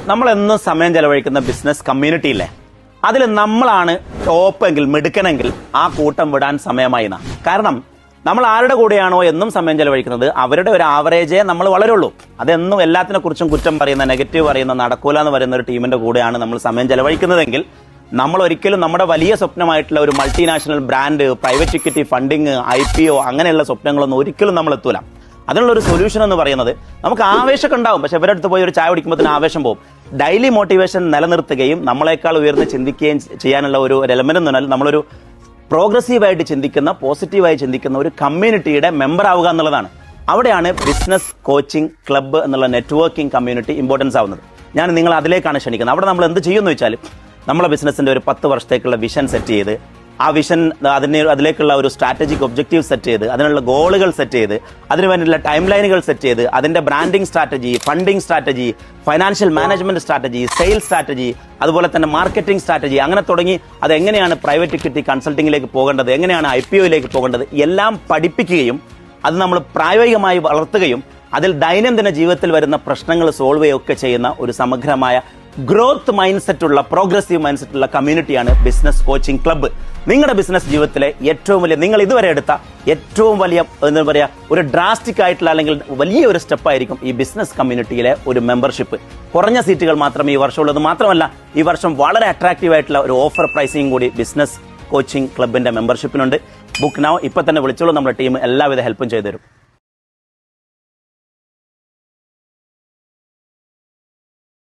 നമ്മളെന്നും സമയം ചെലവഴിക്കുന്ന ബിസിനസ് കമ്മ്യൂണിറ്റി ഇല്ലേ, അതിൽ നമ്മളാണ് ടോപ്പ് എങ്കിൽ മിടുക്കനെങ്കിൽ ആ കൂട്ടം വിടാൻ സമയമായി നാം. കാരണം നമ്മൾ ആരുടെ കൂടെയാണോ എന്നും സമയം ചെലവഴിക്കുന്നത് അവരുടെ ഒരു ആവറേജേ നമ്മൾ വളരുള്ളൂ. അതെന്നും എല്ലാത്തിനെ കുറിച്ചും കുറ്റം പറയുന്ന, നെഗറ്റീവ് പറയുന്ന, നടക്കൂല എന്ന് പറയുന്ന ഒരു ടീമിന്റെ കൂടെയാണ് നമ്മൾ സമയം ചെലവഴിക്കുന്നതെങ്കിൽ നമ്മൾ ഒരിക്കലും നമ്മുടെ വലിയ സ്വപ്നമായിട്ടുള്ള ഒരു multinational brand, private equity funding, IPO അങ്ങനെയുള്ള സ്വപ്നങ്ങളൊന്നും ഒരിക്കലും നമ്മൾ എത്തൂല. അതിനുള്ള ഒരു സൊല്യൂഷൻ എന്ന് പറയുന്നത്, നമുക്ക് ആവേശമൊക്കെ ഉണ്ടാവും, പക്ഷെ ഇവരുടെ അടുത്ത് പോയി ഒരു ചായ കുടിക്കുമ്പോൾ ആവേശം പോകും. ഡെയിലി മോട്ടിവേഷൻ നിലനിർത്തുകയും നമ്മളെക്കാൾ ഉയർന്ന് ചിന്തിക്കുകയും ചെയ്യാനുള്ള ഒരു എലമെന്റ് എന്ന് പറഞ്ഞാൽ നമ്മളൊരു പ്രോഗ്രസീവായിട്ട് ചിന്തിക്കുന്ന, പോസിറ്റീവായി ചിന്തിക്കുന്ന ഒരു കമ്മ്യൂണിറ്റിയുടെ മെമ്പർ ആവുക എന്നുള്ളതാണ്. അവിടെയാണ് ബിസിനസ് കോച്ചിങ് ക്ലബ്ബ് എന്നുള്ള നെറ്റ്വർക്കിംഗ് കമ്മ്യൂണിറ്റി ഇമ്പോർട്ടൻസ് ആവുന്നത്. ഞാൻ നിങ്ങൾ അതിലേക്കാണ് ക്ഷണിക്കുന്നത്. അവിടെ നമ്മൾ എന്ത് ചെയ്യുമെന്ന് വെച്ചാൽ, നമ്മളെ ബിസിനസിന്റെ ഒരു 10 വർഷത്തേക്കുള്ള വിഷൻ സെറ്റ് ചെയ്ത്, ആ വിഷൻ അതിലേക്കുള്ള ഒരു സ്ട്രാറ്റജിക് ഒബ്ജക്റ്റീവ് സെറ്റ് ചെയ്ത്, അതിനുള്ള ഗോളുകൾ സെറ്റ് ചെയ്ത്, അതിനു വേണ്ടിയുള്ള ടൈം ലൈനുകൾ സെറ്റ് ചെയ്ത്, അതിന്റെ branding strategy, funding strategy, financial management strategy, sales strategy, അതുപോലെ തന്നെ മാർക്കറ്റിംഗ് സ്ട്രാറ്റജി, അങ്ങനെ തുടങ്ങി അതെങ്ങനെയാണ് പ്രൈവറ്റ് ഇക്വിറ്റി കൺസൾട്ടിംഗിലേക്ക് പോകേണ്ടത്, എങ്ങനെയാണ് IPOയിലേക്ക് പോകേണ്ടത് എല്ലാം പഠിപ്പിക്കുകയും അത് നമ്മൾ പ്രായോഗികമായി വളർത്തുകയും അതിൽ ദൈനംദിന ജീവിതത്തിൽ വരുന്ന പ്രശ്നങ്ങൾ സോൾവ് ചെയ്യുകയൊക്കെ ചെയ്യുന്ന ഒരു സമഗ്രമായ ഗ്രോത്ത് മൈൻഡ് സെറ്റുള്ള, പ്രോഗ്രസീവ് മൈൻഡ് സെറ്റുള്ള കമ്മ്യൂണിറ്റിയാണ് ബിസിനസ് കോച്ചിങ് ക്ലബ്ബ്. നിങ്ങളുടെ ബിസിനസ് ജീവിതത്തിലെ ഏറ്റവും വലിയ, നിങ്ങൾ ഇതുവരെ എടുത്ത ഏറ്റവും വലിയ എന്താ പറയുക, ഒരു ഡ്രാസ്റ്റിക് ആയിട്ടുള്ള അല്ലെങ്കിൽ വലിയ ഒരു സ്റ്റെപ്പായിരിക്കും ഈ ബിസിനസ് കമ്മ്യൂണിറ്റിയിലെ ഒരു മെമ്പർഷിപ്പ്. കുറഞ്ഞ സീറ്റുകൾ മാത്രമേ ഈ വർഷം ഉള്ളത്. മാത്രമല്ല ഈ വർഷം വളരെ അട്രാക്റ്റീവ് ആയിട്ടുള്ള ഒരു ഓഫർ പ്രൈസിംഗ് കൂടി ബിസിനസ് കോച്ചിങ് ക്ലബിന്റെ മെമ്പർഷിപ്പിനുണ്ട്. Book now. ഇപ്പൊ തന്നെ വിളിച്ചോളൂ, നമ്മുടെ ടീം എല്ലാവിധ ഹെൽപ്പും ചെയ്തു തരും.